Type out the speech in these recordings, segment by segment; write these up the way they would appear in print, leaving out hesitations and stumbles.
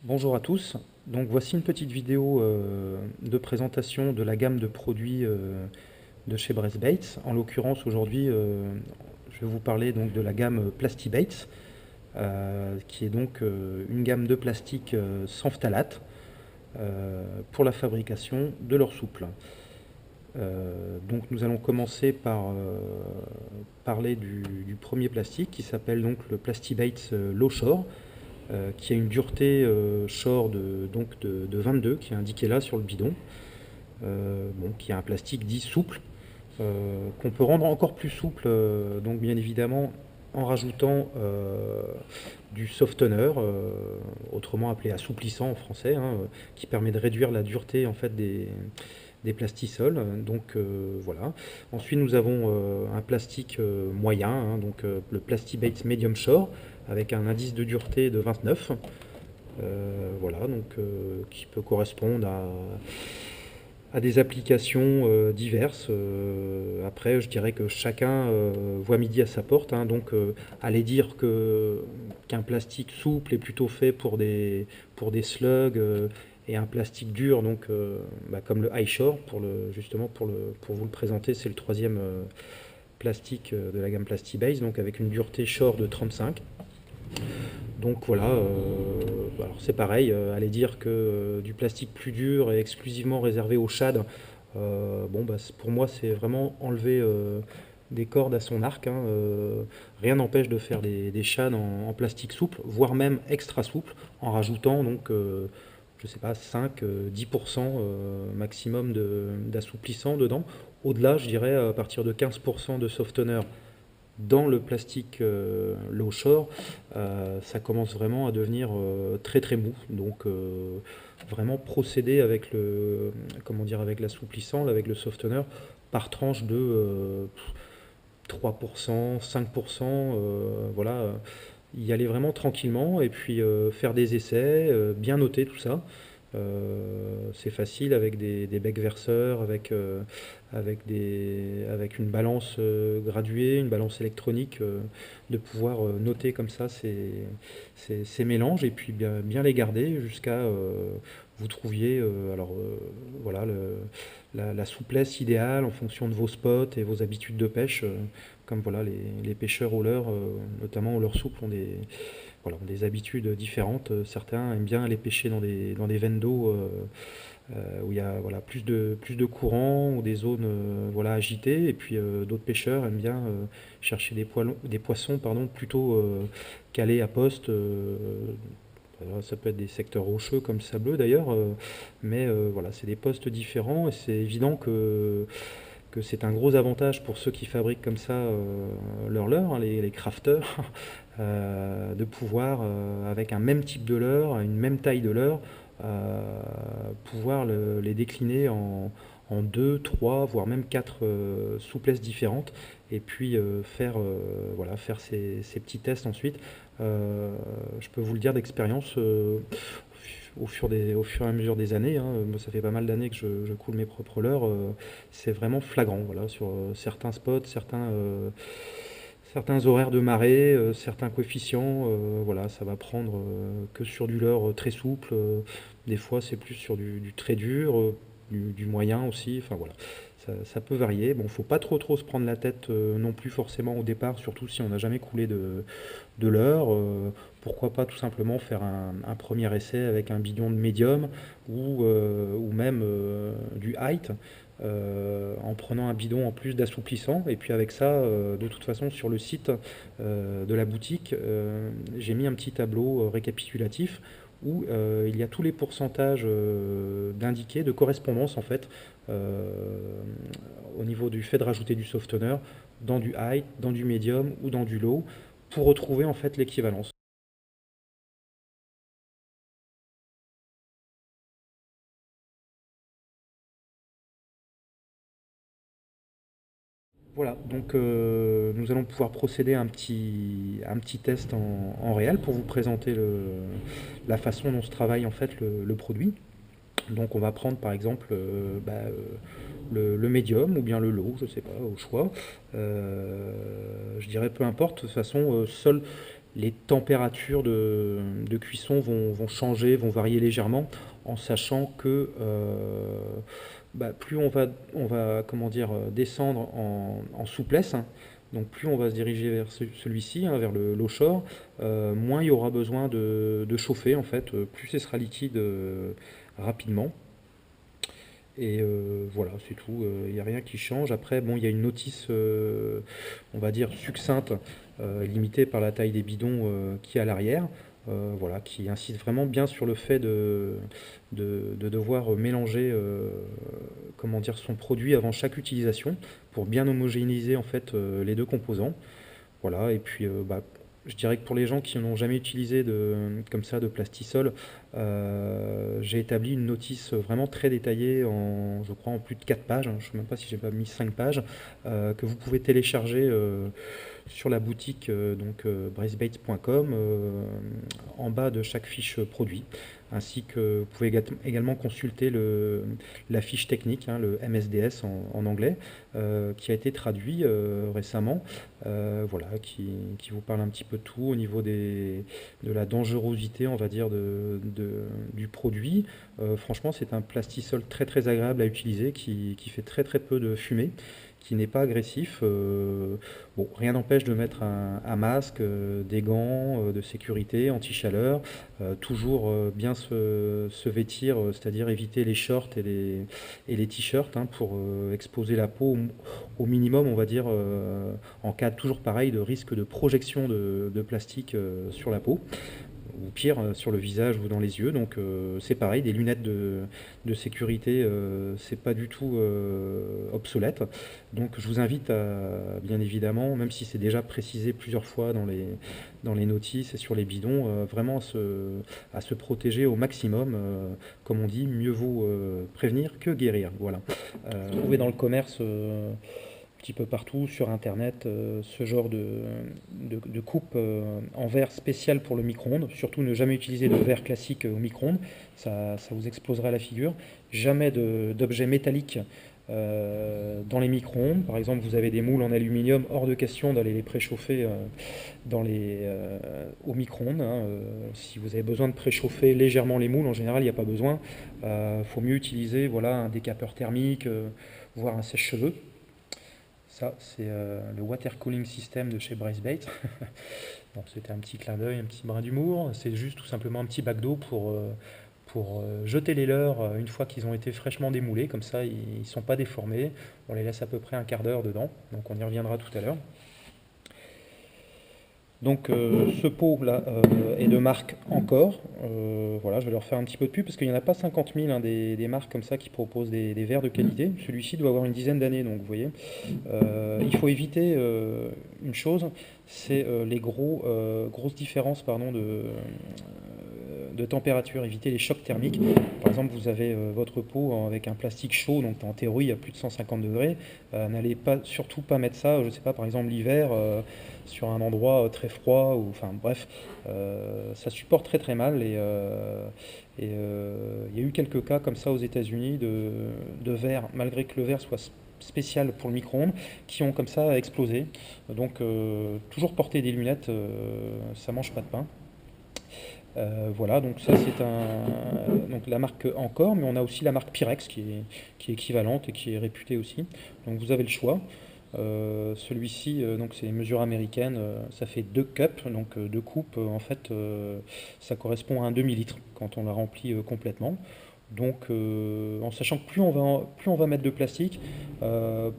Bonjour à tous. Donc voici une petite vidéo de présentation de la gamme de produits de chez Brest-Bates. En l'occurrence aujourd'hui je vais vous parler donc de la gamme Plastibates qui est donc une gamme de plastique sans phtalate pour la fabrication de leur souple. Donc nous allons commencer par parler du premier plastique qui s'appelle donc le Plastibates Low Shore. Qui a une dureté shore de 22, qui est indiqué là sur le bidon, bon, qui a un plastique dit souple, qu'on peut rendre encore plus souple, donc bien évidemment en rajoutant du softener, autrement appelé assouplissant en français, hein, qui permet de réduire la dureté en fait des plastisols. Donc voilà. Ensuite nous avons un plastique moyen, hein, donc le Plastibate Medium Shore avec un indice de dureté de 29. Voilà, donc qui peut correspondre à des applications diverses. Après, je dirais que chacun voit midi à sa porte, hein, donc aller dire qu'un plastique souple est plutôt fait pour des slugs et un plastique dur, donc comme le iShore, justement pour vous le présenter, c'est le troisième plastique de la gamme Plastibase, donc avec une dureté shore de 35. Donc voilà, alors c'est pareil, aller dire que du plastique plus dur est exclusivement réservé au shad, bon bah pour moi c'est vraiment enlever des cordes à son arc, hein, rien n'empêche de faire des shads en plastique souple, voire même extra souple, en rajoutant donc je sais pas 5-10% maximum d'assouplissant dedans. Au-delà, je dirais à partir de 15% de softener dans le plastique low shore, ça commence vraiment à devenir très très mou. Donc vraiment procéder avec comment dire, avec l'assouplissant, avec le softener, par tranche de 3%, 5%, voilà, y aller vraiment tranquillement et puis faire des essais, bien noter tout ça. C'est facile avec des becs verseurs, avec une balance graduée, une balance électronique, de pouvoir noter comme ça ces mélanges et puis bien les garder jusqu'à vous trouviez voilà, la souplesse idéale en fonction de vos spots et vos habitudes de pêche. Comme voilà, les pêcheurs au leurre, notamment au leurre souple, voilà, ont des habitudes différentes. Certains aiment bien aller pêcher dans des veines d'eau où il y a voilà, plus de courant ou des zones voilà, agitées. Et puis d'autres pêcheurs aiment bien chercher des poissons pardon, plutôt calés à poste. Alors, ça peut être des secteurs rocheux comme sableux d'ailleurs, mais voilà, c'est des postes différents et c'est évident que c'est un gros avantage pour ceux qui fabriquent comme ça leur leurre, hein, les crafters, de pouvoir, avec un même type de leurre, une même taille de leurre, pouvoir les décliner en deux, trois, voire même quatre souplesses différentes, et puis voilà, faire ces petits tests ensuite. Je peux vous le dire d'expérience, au fur et à mesure des années, hein, moi ça fait pas mal d'années que je coule mes propres leurres, c'est vraiment flagrant, voilà, sur certains spots, certains horaires de marée, certains coefficients, voilà, ça va prendre que sur du leurre très souple, des fois c'est plus sur du très dur, du moyen aussi, enfin voilà. Ça peut varier. Bon, faut pas trop se prendre la tête non plus forcément au départ, surtout si on n'a jamais coulé de leurre. Pourquoi pas tout simplement faire un premier essai avec un bidon de médium ou même du height, en prenant un bidon en plus d'assouplissant. Et puis avec ça, de toute façon, sur le site de la boutique, j'ai mis un petit tableau récapitulatif où il y a tous les pourcentages d'indiqués, de correspondance en fait, au niveau du fait de rajouter du softener dans du high, dans du medium ou dans du low, pour retrouver en fait l'équivalence. Voilà, donc nous allons pouvoir procéder à un petit test en réel pour vous présenter la façon dont se travaille en fait le produit. Donc on va prendre par exemple le médium ou bien le low, je sais pas, au choix. Je dirais peu importe, de toute façon, les températures de cuisson vont changer, vont varier légèrement, en sachant que plus on va comment dire, descendre en souplesse, hein, donc plus on va se diriger vers celui-ci, hein, vers l'eau shore, moins il y aura besoin de chauffer en fait, plus ce sera liquide rapidement. Et voilà, c'est tout, il n'y a rien qui change. Après, bon, il y a une notice, on va dire, succincte, limitée par la taille des bidons qui est à l'arrière, voilà, qui insiste vraiment bien sur le fait de devoir mélanger comment dire, son produit avant chaque utilisation pour bien homogénéiser en fait les deux composants. Voilà, et puis je dirais que pour les gens qui n'ont jamais utilisé comme ça de plastisol, j'ai établi une notice vraiment très détaillée, je crois en plus de 4 pages, hein, je ne sais même pas si j'ai pas mis 5 pages, que vous pouvez télécharger sur la boutique bracebaits.com, en bas de chaque fiche produit, ainsi que vous pouvez également consulter la fiche technique, hein, le MSDS en anglais, qui a été traduit récemment, voilà, qui vous parle un petit peu de tout au niveau de la dangerosité, on va dire, du produit. Franchement, c'est un plastisol très très agréable à utiliser, qui fait très très peu de fumée, qui n'est pas agressif. Bon, rien n'empêche de mettre un masque, des gants de sécurité, anti-chaleur, toujours bien se vêtir, c'est-à-dire éviter les shorts et les t-shirts, hein, pour exposer la peau au minimum, on va dire, en cas toujours pareil de risque de projection de plastique sur la peau, ou pire sur le visage ou dans les yeux. Donc c'est pareil, des lunettes de sécurité, c'est pas du tout obsolète. Donc je vous invite à, bien évidemment, même si c'est déjà précisé plusieurs fois dans les notices et sur les bidons, vraiment à se protéger au maximum. Comme on dit, mieux vaut prévenir que guérir. Voilà. Vous trouvez dans le commerce petit peu partout sur internet ce genre de coupe en verre spécial pour le micro-ondes. Surtout ne jamais utiliser de verre classique au micro-ondes, ça vous explosera la figure. Jamais d'objets métalliques dans les micro-ondes. Par exemple, vous avez des moules en aluminium, hors de question d'aller les préchauffer au micro-ondes, hein. Si vous avez besoin de préchauffer légèrement les moules, en général il n'y a pas besoin. Faut mieux utiliser, voilà, un décapeur thermique, voire un sèche-cheveux. Ça, c'est le Water Cooling System de chez Bracebaits. Bon, c'était un petit clin d'œil, un petit brin d'humour. C'est juste tout simplement un petit bac d'eau pour jeter les leurres une fois qu'ils ont été fraîchement démoulés. Comme ça, ils ne sont pas déformés. On les laisse à peu près un quart d'heure dedans. Donc on y reviendra tout à l'heure. Donc ce pot là est de marque Encore. Voilà, je vais leur faire un petit peu de pub parce qu'il n'y en a pas 50 000, hein, des marques comme ça qui proposent des verres de qualité. Celui-ci doit avoir une dizaine d'années, donc vous voyez. Il faut éviter une chose, c'est les grosses différences, pardon, de température, éviter les chocs thermiques. Par exemple, vous avez votre pot avec un plastique chaud, donc en théorie à plus de 150 degrés. N'allez surtout pas mettre ça, je ne sais pas, par exemple l'hiver, sur un endroit très froid, ou enfin bref, ça supporte très très mal. Et il y a eu quelques cas comme ça aux États-Unis de verre, malgré que le verre soit spécial pour le micro-ondes, qui ont comme ça explosé. Donc toujours porter des lunettes, ça mange pas de pain. Voilà, donc ça c'est donc la marque Encore, mais on a aussi la marque Pyrex qui est équivalente et qui est réputée aussi. Donc vous avez le choix. Celui-ci, donc c'est mesure américaine, ça fait 2 cups, donc 2 coupes. En fait, ça correspond à un demi-litre quand on la remplit complètement. Donc, en sachant que plus on va mettre de plastique,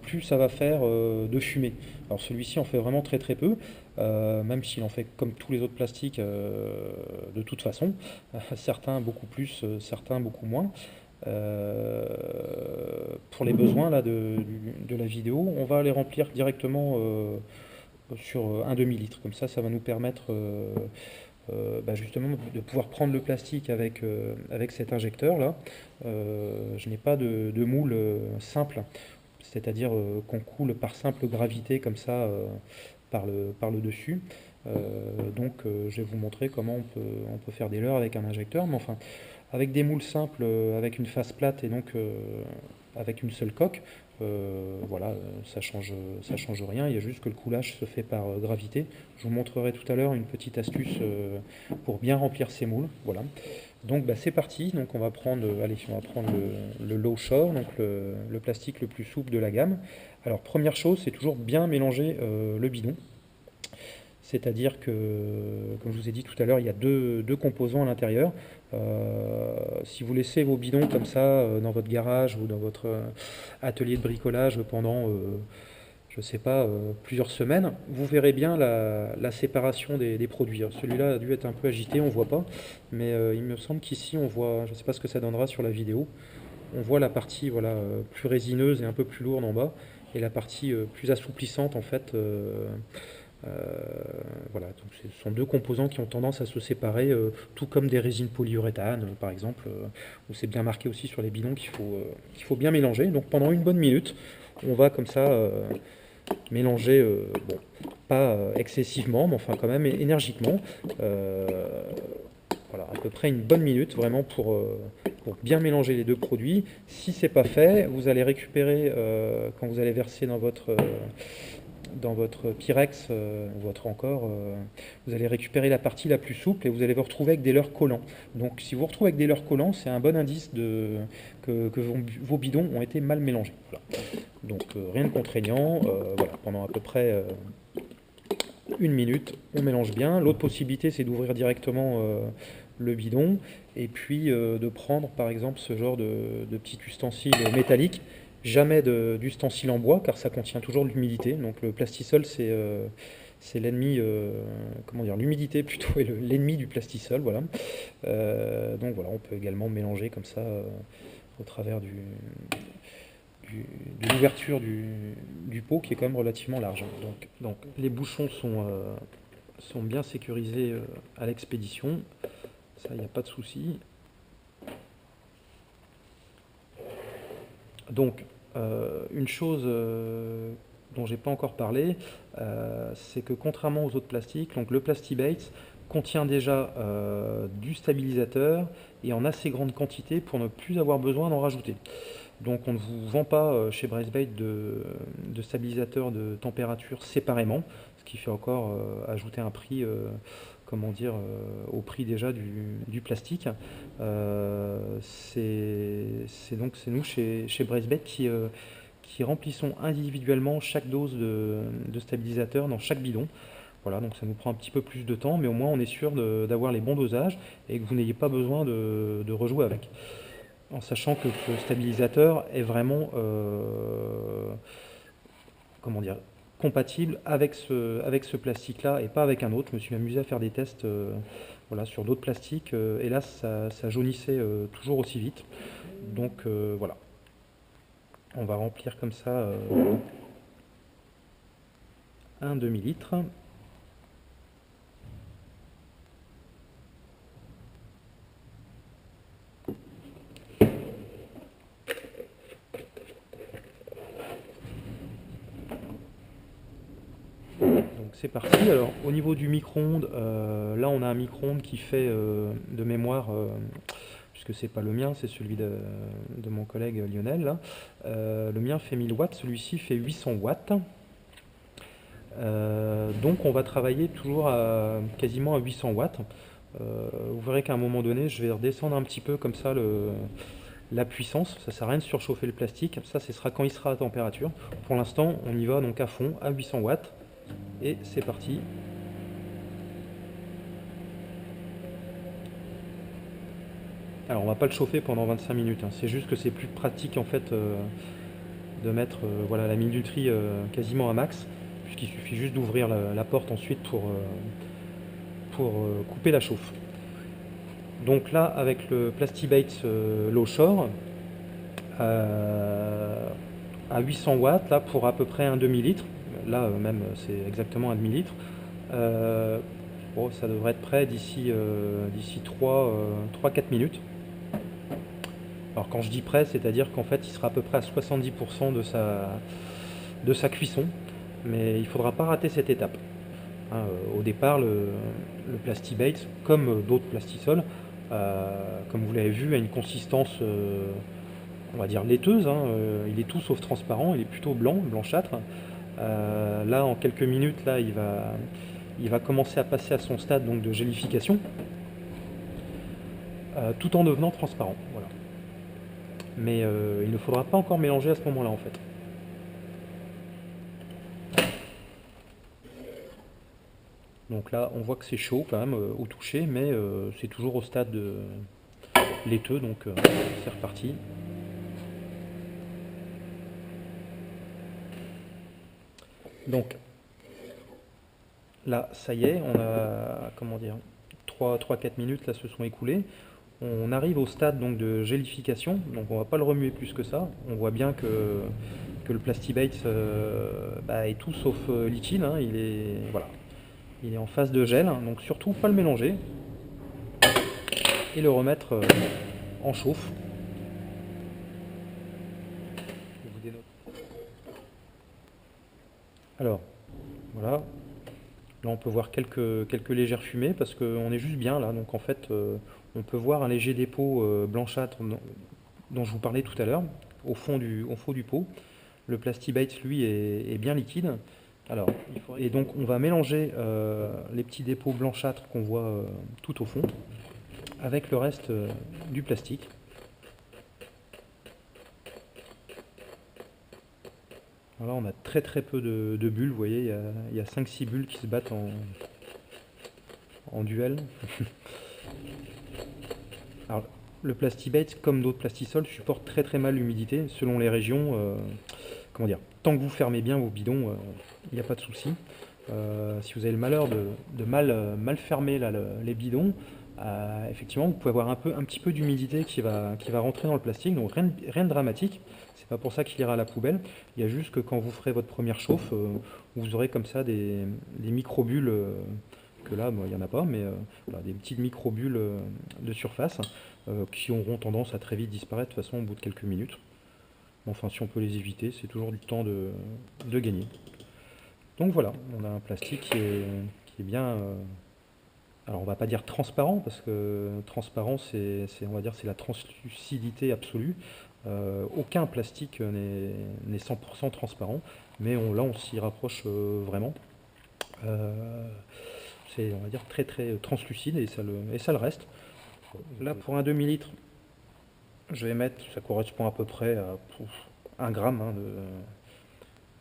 plus ça va faire de fumée. Alors celui-ci en fait vraiment très très peu, même s'il en fait comme tous les autres plastiques de toute façon. Certains beaucoup plus, certains beaucoup moins. Pour les besoins là, de la vidéo, on va les remplir directement sur un demi-litre. Comme ça va nous permettre justement de pouvoir prendre le plastique avec cet injecteur là. Je n'ai pas de moule simple, c'est-à-dire qu'on coule par simple gravité comme ça par le dessus. Donc je vais vous montrer comment on peut faire des leurres avec un injecteur, mais enfin avec des moules simples, avec une face plate et donc avec une seule coque, Voilà, ça change rien, il y a juste que le coulage se fait par gravité. Je vous montrerai tout à l'heure une petite astuce pour bien remplir ces moules. Voilà. Donc bah, c'est parti, donc on va prendre, allez, on va prendre le low shore, donc le plastique le plus souple de la gamme. Alors première chose, c'est toujours bien mélanger le bidon. C'est-à-dire que, comme je vous ai dit tout à l'heure, il y a deux composants à l'intérieur. Si vous laissez vos bidons comme ça dans votre garage ou dans votre atelier de bricolage pendant, je ne sais pas, plusieurs semaines, vous verrez bien la séparation des produits. Celui-là a dû être un peu agité, on ne voit pas, mais il me semble qu'ici on voit, je ne sais pas ce que ça donnera sur la vidéo, on voit la partie voilà, plus résineuse et un peu plus lourde en bas, et la partie plus assouplissante en fait. Voilà, donc ce sont deux composants qui ont tendance à se séparer, tout comme des résines polyuréthane, par exemple, où c'est bien marqué aussi sur les bidons qu'il faut bien mélanger. Donc pendant une bonne minute, on va comme ça mélanger, bon, pas excessivement, mais enfin quand même énergiquement. Voilà, à peu près une bonne minute, vraiment pour bien mélanger les deux produits. Si c'est pas fait, vous allez récupérer, quand vous allez verser dans votre Pyrex, votre encore, vous allez récupérer la partie la plus souple et vous allez vous retrouver avec des leurres collants. Donc si vous vous retrouvez avec des leurres collants, c'est un bon indice que vos bidons ont été mal mélangés. Voilà. Donc rien de contraignant, voilà, pendant à peu près une minute, on mélange bien. L'autre possibilité, c'est d'ouvrir directement le bidon et puis de prendre par exemple ce genre de petit ustensile métallique. Jamais d'ustensile en bois car ça contient toujours de l'humidité. Donc le plastisol, c'est l'ennemi, comment dire, l'humidité plutôt est l'ennemi du plastisol. Voilà. Donc voilà, on peut également mélanger comme ça au travers de l'ouverture du pot qui est quand même relativement large. Donc les bouchons sont bien sécurisés à l'expédition. Ça, il n'y a pas de souci. Donc, une chose dont j'ai pas encore parlé, c'est que contrairement aux autres plastiques, donc le Plastibate contient déjà du stabilisateur et en assez grande quantité pour ne plus avoir besoin d'en rajouter. Donc on ne vous vend pas chez Bracebait de stabilisateur de température séparément, ce qui fait encore ajouter un prix, comment dire, au prix déjà du plastique. C'est nous chez Bracebait qui remplissons individuellement chaque dose de stabilisateur dans chaque bidon. Voilà, donc ça nous prend un petit peu plus de temps, mais au moins on est sûr d'avoir les bons dosages et que vous n'ayez pas besoin de rejouer avec. En sachant que le stabilisateur est vraiment comment dire, compatible avec ce plastique-là et pas avec un autre. Je me suis amusé à faire des tests voilà, sur d'autres plastiques. Hélas, ça jaunissait toujours aussi vite. Donc voilà, on va remplir comme ça un demi-litre. C'est parti. Alors au niveau du micro-ondes, là on a un micro-ondes qui fait de mémoire, puisque c'est pas le mien, c'est celui de mon collègue Lionel. Là. Le mien fait 1000 watts, celui-ci fait 800 watts. Donc on va travailler toujours quasiment à 800 watts. Vous verrez qu'à un moment donné, je vais redescendre un petit peu comme ça la puissance. Ça sert à rien de surchauffer le plastique. Ça, ce sera quand il sera à température. Pour l'instant, on y va donc à fond, à 800 watts. Et c'est parti. Alors on va pas le chauffer pendant 25 minutes, hein. C'est juste que c'est plus pratique en fait de mettre voilà, la minuterie quasiment à max, puisqu'il suffit juste d'ouvrir la porte ensuite pour couper la chauffe. Donc là avec le Plastibate Low Shore à 800 watts, là pour à peu près un demi-litre, là même c'est exactement un demi-litre. Bon, ça devrait être prêt d'ici 3-4 minutes. Alors quand je dis prêt, c'est-à-dire qu'en fait il sera à peu près à 70% de sa cuisson, mais il ne faudra pas rater cette étape. Hein, au départ, le Plastibate, comme d'autres plastisols, comme vous l'avez vu, a une consistance on va dire laiteuse, hein, il est tout sauf transparent, il est plutôt blanc, blanchâtre. Là, en quelques minutes, là, il va commencer à passer à son stade donc, de gélification, tout en devenant transparent. Voilà. Mais il ne faudra pas encore mélanger à ce moment-là en fait. Donc là, on voit que c'est chaud quand même au toucher, mais c'est toujours au stade laiteux, donc c'est reparti. Donc là, ça y est, on a, comment dire, 3-4 minutes là se sont écoulées. On arrive au stade donc de gélification, donc on va pas le remuer plus que ça. On voit bien que le Plastibate bah, est tout sauf liquide, hein. Voilà, il est en phase de gel, hein. Donc surtout pas le mélanger et le remettre en chauffe. Alors, voilà, là on peut voir quelques légères fumées parce qu'on est juste bien là, donc en fait on peut voir un léger dépôt blanchâtre dont je vous parlais tout à l'heure, au fond du pot. Le Plastibate lui est bien liquide. Alors, et donc on va mélanger les petits dépôts blanchâtres qu'on voit tout au fond avec le reste du plastique. Voilà, on a très peu de bulles, vous voyez, il y a 5-6 bulles qui se battent en duel. Alors, le Plastibate, comme d'autres plastisols, supporte très mal l'humidité selon les régions. Comment dire, tant que vous fermez bien vos bidons, il n'y a pas de souci. Si vous avez le malheur de mal fermer là, les bidons, effectivement, vous pouvez avoir un petit peu d'humidité qui va rentrer dans le plastique, donc rien de dramatique. C'est pas pour ça qu'il ira à la poubelle. Il y a juste que quand vous ferez votre première chauffe, vous aurez comme ça des microbules, que là, il n'y en a pas, mais voilà, des petites microbules de surface qui auront tendance à très vite disparaître de toute façon au bout de quelques minutes. Enfin, si on peut les éviter, c'est toujours du temps de gagner. Donc voilà, on a un plastique qui est bien, alors on va pas dire transparent, parce que transparent, on va dire, c'est la translucidité absolue. Aucun plastique n'est 100% transparent, mais là on s'y rapproche vraiment. C'est, on va dire, très translucide et ça le reste. Là, pour un demi-litre, je vais mettre, ça correspond à peu près à 1 gramme hein,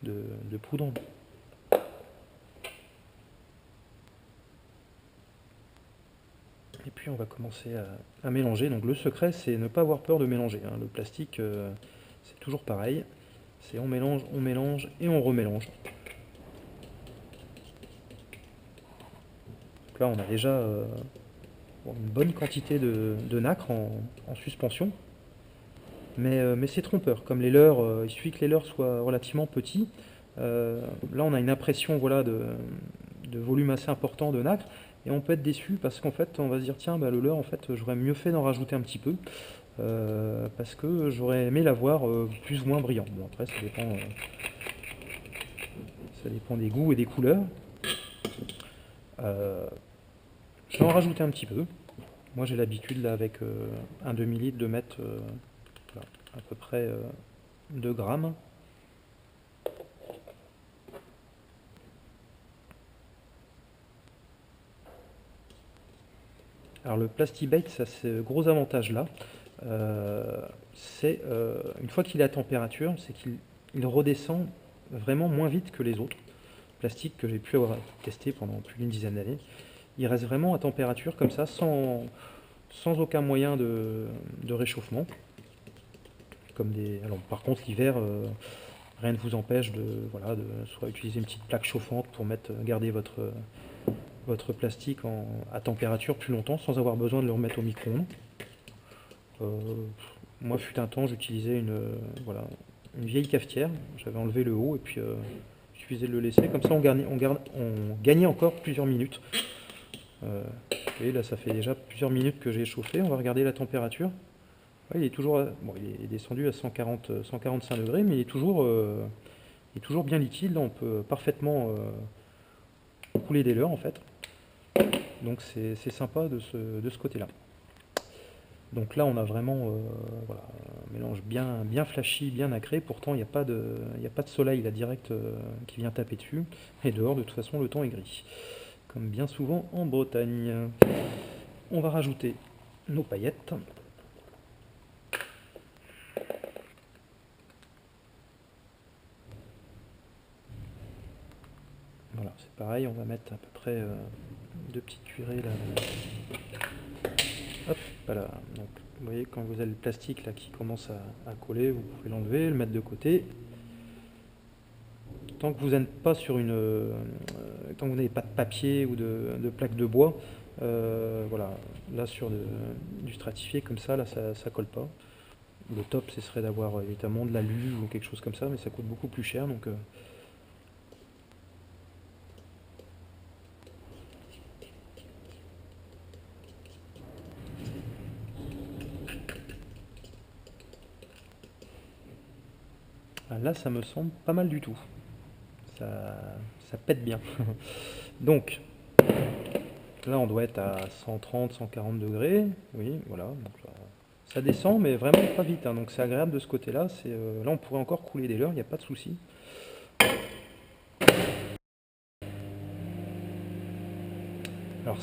de poudre. Et puis on va commencer à mélanger. Donc le secret, c'est ne pas avoir peur de mélanger, hein. Le plastique, c'est toujours pareil. C'est on mélange et on remélange. Donc là, on a déjà une bonne quantité de nacre en suspension. Mais c'est trompeur. Comme les leurres, il suffit que les leurres soient relativement petits. Là, on a une impression voilà, de volume assez important de nacre. Et on peut être déçu parce qu'en fait, on va se dire, tiens, bah, le leurre, en fait, j'aurais mieux fait d'en rajouter un petit peu. Parce que j'aurais aimé l'avoir plus ou moins brillant. Bon, après, ça dépend des goûts et des couleurs. Je vais en rajouter un petit peu. Moi, j'ai l'habitude, là, avec un demi-litre, de mettre voilà, à peu près 2 grammes. Alors le Plastibate, ça c'est le gros avantage là. C'est une fois qu'il est à température, c'est qu'il redescend vraiment moins vite que les autres plastiques que j'ai pu avoir testé pendant plus d'une dizaine d'années. Il reste vraiment à température comme ça, sans aucun moyen de réchauffement. Alors par contre l'hiver, rien ne vous empêche voilà, de soit utiliser une petite plaque chauffante pour garder votre plastique à température plus longtemps sans avoir besoin de le remettre au micro-ondes. Moi, fut un temps, j'utilisais voilà, une vieille cafetière. J'avais enlevé le haut et puis il suffisait de le laisser. Comme ça, on gagnait encore plusieurs minutes. Et là, ça fait déjà plusieurs minutes que j'ai chauffé. On va regarder la température. Ouais, il est toujours, bon, il est descendu à 145 degrés, mais il est toujours bien liquide. Là, on peut parfaitement couler des leurres en fait. Donc c'est sympa de ce côté-là. Donc là, on a vraiment voilà, mélange bien flashy, bien nacré. Pourtant, il n'y a pas de soleil là direct qui vient taper dessus. Et dehors, de toute façon, le temps est gris. Comme bien souvent en Bretagne. On va rajouter nos paillettes. Voilà, c'est pareil, on va mettre à peu près 2 petites cuillerées là. Hop, voilà. Donc, vous voyez, quand vous avez le plastique là qui commence à coller, vous pouvez l'enlever, le mettre de côté. Tant que vous n'êtes pas sur tant que vous n'avez pas de papier ou de plaque de bois, voilà, là sur du stratifié comme ça, là ça colle pas. Le top, ce serait d'avoir évidemment de l'alu ou quelque chose comme ça, mais ça coûte beaucoup plus cher, donc là ça me semble pas mal du tout. Ça pète bien. Donc là on doit être à 130, 140 degrés. Oui, voilà. Donc, ça descend, mais vraiment pas vite, hein, donc c'est agréable de ce côté-là. Là on pourrait encore couler des leurres, il n'y a pas de souci. Alors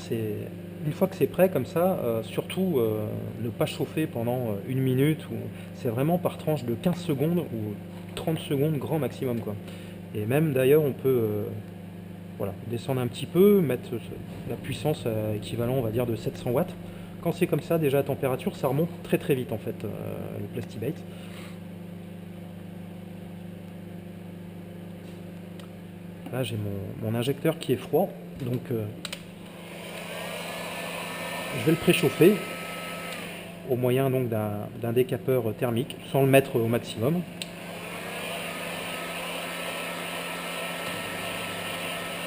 une fois que c'est prêt comme ça, surtout ne pas chauffer pendant 1 minute, c'est vraiment par tranche de 15 secondes ou 30 secondes grand maximum, quoi. Et même d'ailleurs on peut voilà, descendre un petit peu, mettre la puissance équivalent on va dire de 700 watts. Quand c'est comme ça déjà à température, ça remonte très très vite en fait le Plastibate. Là j'ai mon injecteur qui est froid, donc je vais le préchauffer au moyen donc d'un décapeur thermique, sans le mettre au maximum.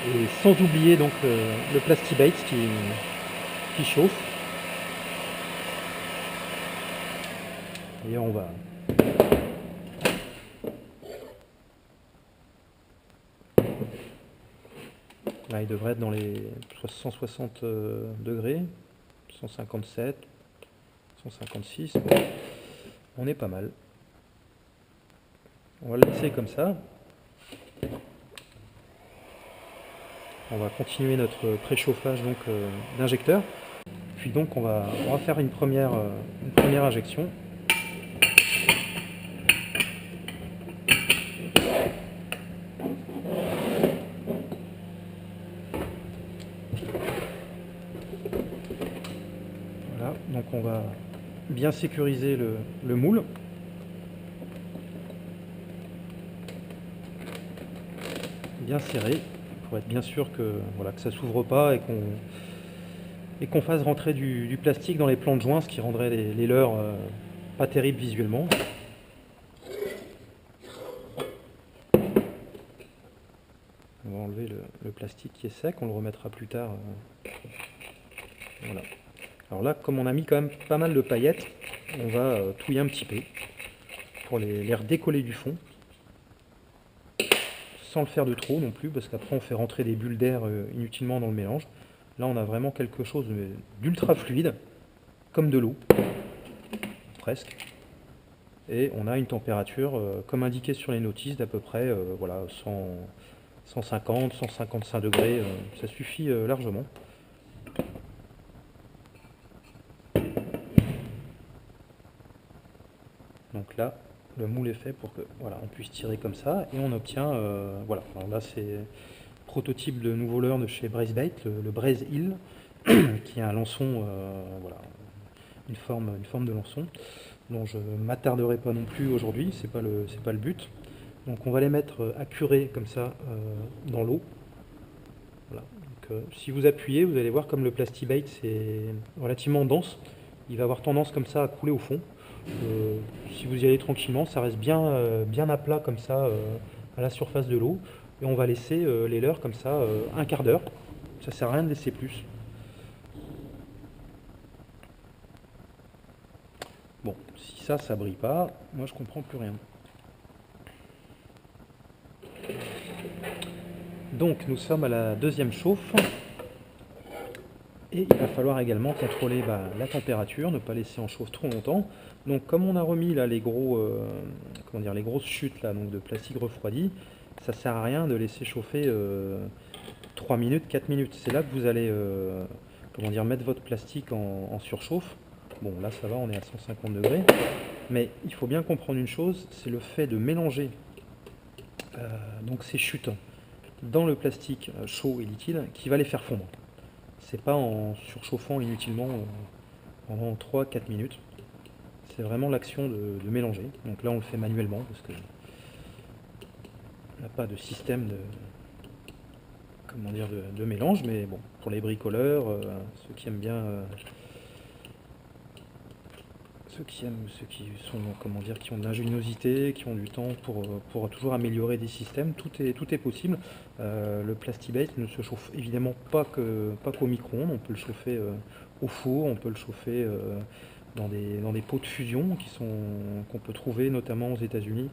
Et sans oublier donc le Plastibate qui chauffe. Et on va... Là, il devrait être dans les 160 degrés, 157, 156. On est pas mal. On va le laisser comme ça. On va continuer notre préchauffage donc d'injecteur. Puis donc on va faire une première injection. Voilà, donc on va bien sécuriser le moule. Bien serré, pour être bien sûr que ça s'ouvre pas et qu'on fasse rentrer du plastique dans les plans de joint, ce qui rendrait les leurres pas terribles visuellement. On va enlever le plastique qui est sec, on le remettra plus tard. Voilà. Alors là, comme on a mis quand même pas mal de paillettes, on va touiller un petit peu pour les redécoller du fond, sans le faire de trop non plus, parce qu'après on fait rentrer des bulles d'air inutilement dans le mélange. Là on a vraiment quelque chose d'ultra fluide, comme de l'eau, presque. Et on a une température, comme indiqué sur les notices, d'à peu près voilà, 150, 155 degrés, ça suffit largement. Donc là, le moule est fait pour que voilà, on puisse tirer comme ça et on obtient voilà. Alors là c'est prototype de nouveau leurre de chez Bracebait, le Braze Hill, qui a un lançon, voilà, une forme de lançon, dont je ne m'attarderai pas non plus aujourd'hui, c'est pas le but. Donc on va les mettre à curer comme ça dans l'eau. Voilà. Donc, si vous appuyez, vous allez voir comme le Plastibate c'est relativement dense, il va avoir tendance comme ça à couler au fond. Si vous y allez tranquillement, ça reste bien à plat comme ça à la surface de l'eau. Et on va laisser les leurres comme ça un quart d'heure. Ça sert à rien de laisser plus. Bon, si ça brille pas, moi je comprends plus rien. Donc nous sommes à la deuxième chauffe. Et il va falloir également contrôler la température, ne pas laisser en chauffe trop longtemps. Donc comme on a remis là les comment dire, les grosses chutes là, donc de plastique refroidi, ça sert à rien de laisser chauffer 3 minutes, 4 minutes. C'est là que vous allez comment dire, mettre votre plastique en surchauffe. Bon là ça va, on est à 150 degrés. Mais il faut bien comprendre une chose, c'est le fait de mélanger donc ces chutes dans le plastique chaud et liquide qui va les faire fondre. C'est pas en surchauffant inutilement pendant 3-4 minutes. C'est vraiment l'action de mélanger. Donc là on le fait manuellement parce que on n'a pas de système comment dire, de mélange, mais bon, pour les bricoleurs, ceux qui aiment bien, ceux qui sont, comment dire, qui ont de l'ingéniosité, qui ont du temps pour toujours améliorer des systèmes, tout est possible. Le Plastibate ne se chauffe évidemment pas qu'au micro-ondes, on peut le chauffer au four, on peut le chauffer dans des pots de fusion qu'on peut trouver notamment aux États-Unis,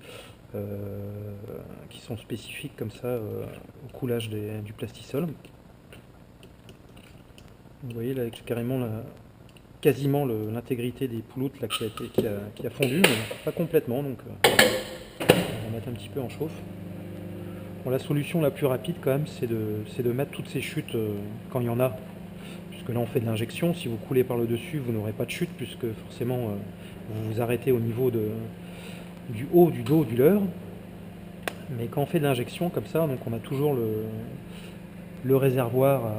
qui sont spécifiques comme ça au coulage du plastisol. Vous voyez là, carrément quasiment l'intégrité des pouloutes là, qui a fondu, mais pas complètement, donc on va mettre un petit peu en chauffe. Bon, la solution la plus rapide quand même, c'est de mettre toutes ces chutes quand il y en a, puisque là on fait de l'injection. Si vous coulez par le dessus, vous n'aurez pas de chute, puisque forcément vous vous arrêtez au niveau du haut du dos du leurre. Mais quand on fait de l'injection comme ça, donc on a toujours le réservoir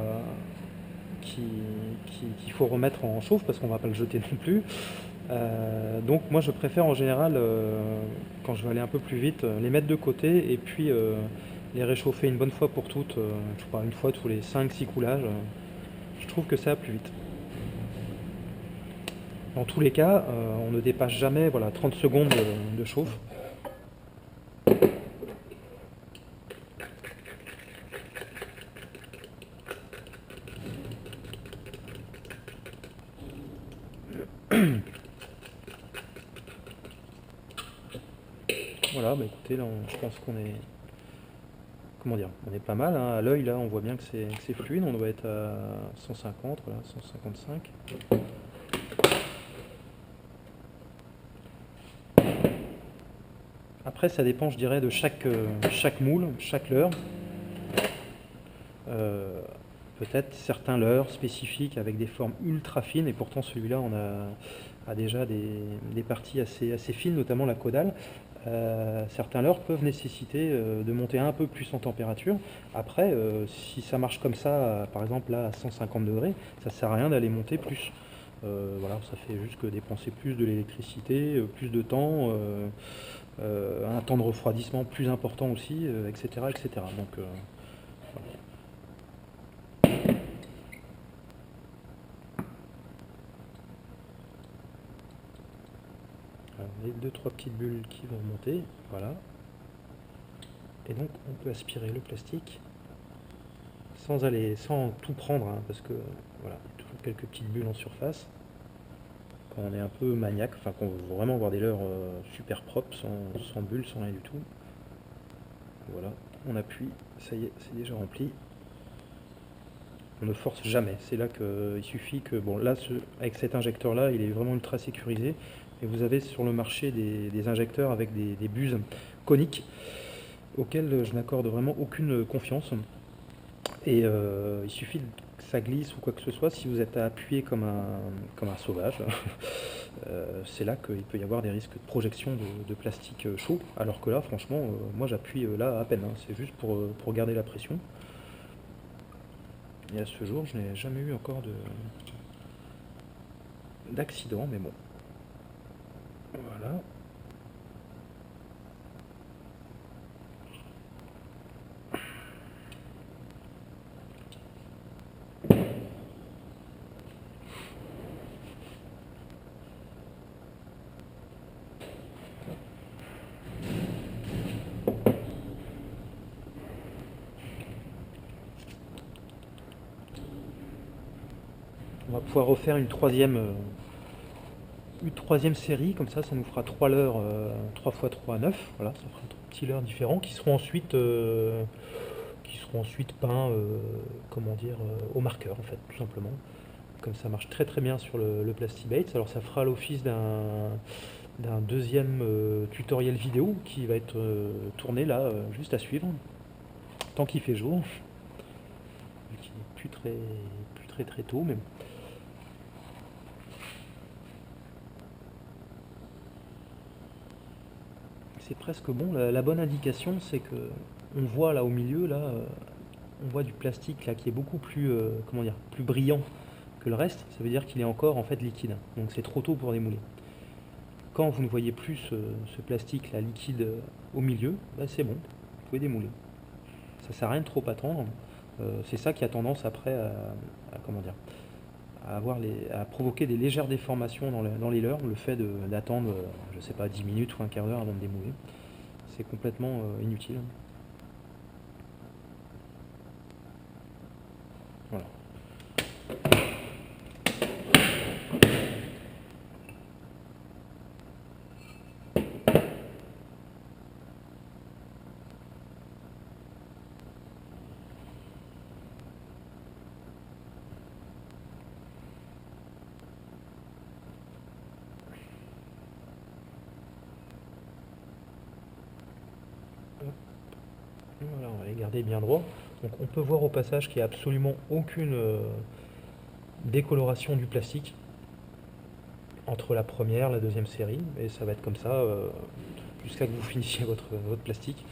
qu'il faut remettre en chauffe parce qu'on ne va pas le jeter non plus. Donc moi je préfère en général, quand je vais aller un peu plus vite, les mettre de côté et puis les réchauffer une bonne fois pour toutes, je sais pas, une fois tous les 5-6 coulages. Je trouve que ça va plus vite. Dans tous les cas, on ne dépasse jamais, voilà, 30 secondes de chauffe. Voilà, bah écoutez, là je pense qu'on est, comment dire, on est pas mal, hein. À l'œil là on voit bien que c'est fluide, on doit être à 150, voilà, 155. Après ça dépend, je dirais, de chaque moule, chaque leurre. Peut-être certains leurres spécifiques avec des formes ultra fines, et pourtant celui-là a déjà des parties assez fines, notamment la caudale. Certains leurres peuvent nécessiter de monter un peu plus en température. Après, si ça marche comme ça, par exemple là à 150 degrés, ça sert à rien d'aller monter plus. Voilà, ça fait juste que dépenser plus de l'électricité, plus de temps, un temps de refroidissement plus important aussi, etc., etc. Donc, voilà. Les 2-3 petites bulles qui vont remonter, voilà. Et donc on peut aspirer le plastique sans tout prendre, hein, parce que voilà, il y a toujours quelques petites bulles en surface. Quand on est un peu maniaque, enfin qu'on veut vraiment avoir des leurres super propres, sans bulles, sans rien du tout. Voilà, on appuie, ça y est, c'est déjà rempli. On ne force jamais, c'est là qu'il suffit que, bon là, avec cet injecteur là, il est vraiment ultra sécurisé. Et vous avez sur le marché des injecteurs avec des buses coniques auxquelles je n'accorde vraiment aucune confiance. Et il suffit que ça glisse ou quoi que ce soit, si vous êtes à appuyer comme un sauvage, c'est là qu'il peut y avoir des risques de projection de plastique chaud. Alors que là, franchement, moi j'appuie là à peine, hein, c'est juste pour garder la pression. Et à ce jour, je n'ai jamais eu encore d'accident, mais bon. Voilà. On va pouvoir refaire une troisième série, comme ça nous fera 3 leurres 3 x 3 9, voilà, ça fera 3 petits leurres différents qui seront ensuite peints, comment dire, au marqueur en fait, tout simplement. comme ça marche très très bien sur le Plastibate. Alors ça fera l'office d'un deuxième tutoriel vidéo qui va être tourné là, juste à suivre, tant qu'il fait jour, vu qu'il n'est plus très tôt, mais bon. C'est presque bon. La bonne indication, c'est que on voit là au milieu, là, on voit du plastique là qui est beaucoup plus, comment dire, plus brillant que le reste. Ça veut dire qu'il est encore en fait liquide. Donc c'est trop tôt pour démouler. Quand vous ne voyez plus ce plastique là liquide au milieu, bah, c'est bon, vous pouvez démouler. Ça sert à rien de trop attendre. C'est ça qui a tendance après comment dire, à provoquer des légères déformations dans les leurres, le fait d'attendre, je sais pas, 10 minutes ou un quart d'heure avant de démouler. C'est complètement inutile. Voilà. Voilà, on va les garder bien droit. Donc on peut voir au passage qu'il n'y a absolument aucune décoloration du plastique entre la première et la deuxième série, et ça va être comme ça jusqu'à que vous finissiez votre plastique.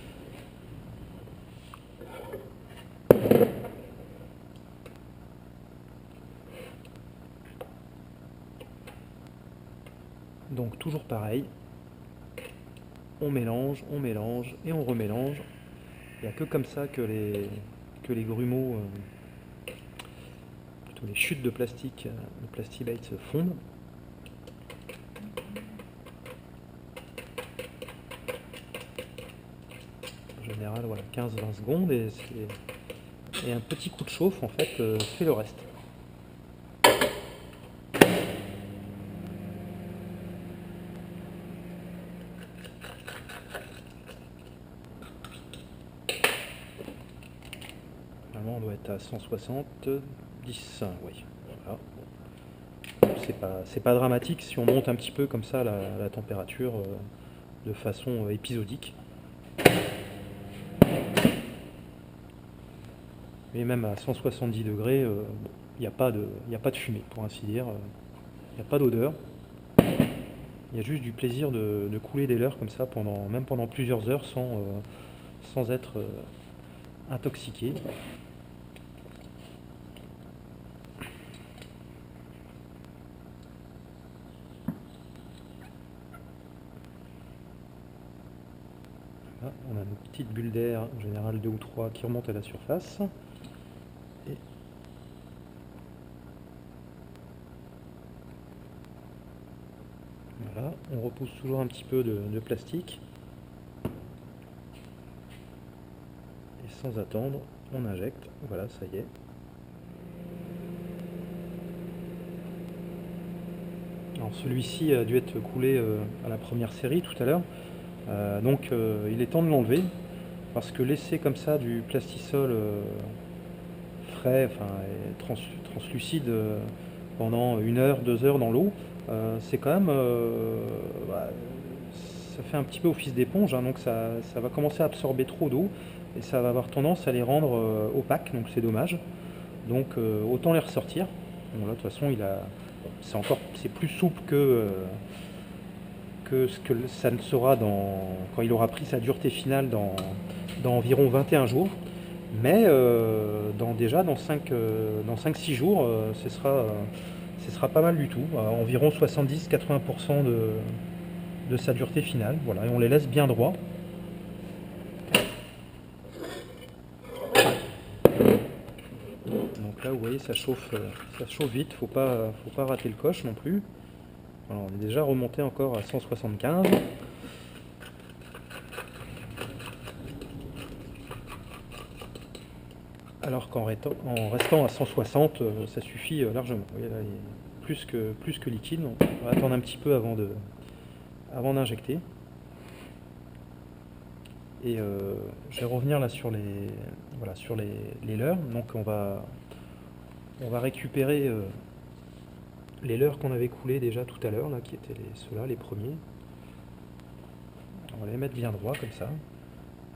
Donc toujours pareil, on mélange et on remélange. Il n'y a que comme ça que les grumeaux, plutôt les chutes de plastique, de Plastibate se fondent. En général, voilà, 15-20 secondes, et un petit coup de chauffe en fait fait le reste. Normalement on doit être à 170, oui. Voilà. C'est pas dramatique si on monte un petit peu comme ça la température de façon épisodique. Mais même à 170 degrés, il n'y a pas de fumée, pour ainsi dire. Il n'y a pas d'odeur. Il y a juste du plaisir de couler des leurres comme ça, même pendant plusieurs heures, sans être intoxiqué. Là, on a une petite bulle d'air, en général 2 ou 3, qui remontent à la surface. Et voilà, on repousse toujours un petit peu de plastique. Et sans attendre, on injecte. Voilà, ça y est. Alors celui-ci a dû être coulé à la première série tout à l'heure. Donc il est temps de l'enlever, parce que laisser comme ça du plastisol frais, enfin translucide pendant 1 heure, 2 heures dans l'eau, c'est quand même, bah, ça fait un petit peu office d'éponge, hein, donc ça va commencer à absorber trop d'eau et ça va avoir tendance à les rendre opaques, donc c'est dommage. Donc autant les ressortir. Bon, là de toute façon c'est plus souple que ce que ça ne sera quand il aura pris sa dureté finale dans environ 21 jours. Mais déjà dans 5-6 jours, ce sera pas mal du tout, environ 70-80% de sa dureté finale. Voilà, et on les laisse bien droits. Donc là, vous voyez, ça chauffe vite, faut pas rater le coche non plus. Alors, on est déjà remonté encore à 175. Alors qu'en restant à 160, ça suffit largement. Vous voyez, là, il est plus que liquide. On va attendre un petit peu avant d'injecter. Et je vais revenir là sur les leurres. Donc on va récupérer les leurres qu'on avait coulés déjà tout à l'heure, là, qui étaient ceux-là, les premiers. On va les mettre bien droit comme ça.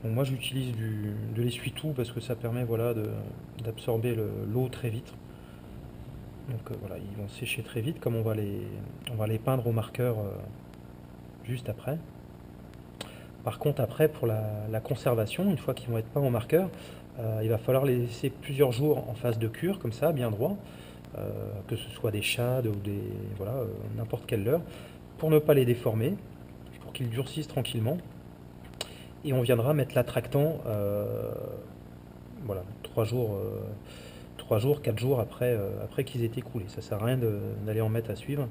Donc moi j'utilise de l'essuie-tout parce que ça permet voilà, d'absorber l'eau très vite. Donc voilà, ils vont sécher très vite comme on va les peindre au marqueur juste après. Par contre après pour la conservation, une fois qu'ils vont être peints au marqueur, il va falloir les laisser plusieurs jours en phase de cure comme ça, bien droit, que ce soit des shades ou des voilà, n'importe quelle leurre, pour ne pas les déformer, pour qu'ils durcissent tranquillement. Et on viendra mettre l'attractant voilà, 3 jours, 4 jours après, après qu'ils aient été coulés. Ça sert à rien d'aller en mettre à suivre.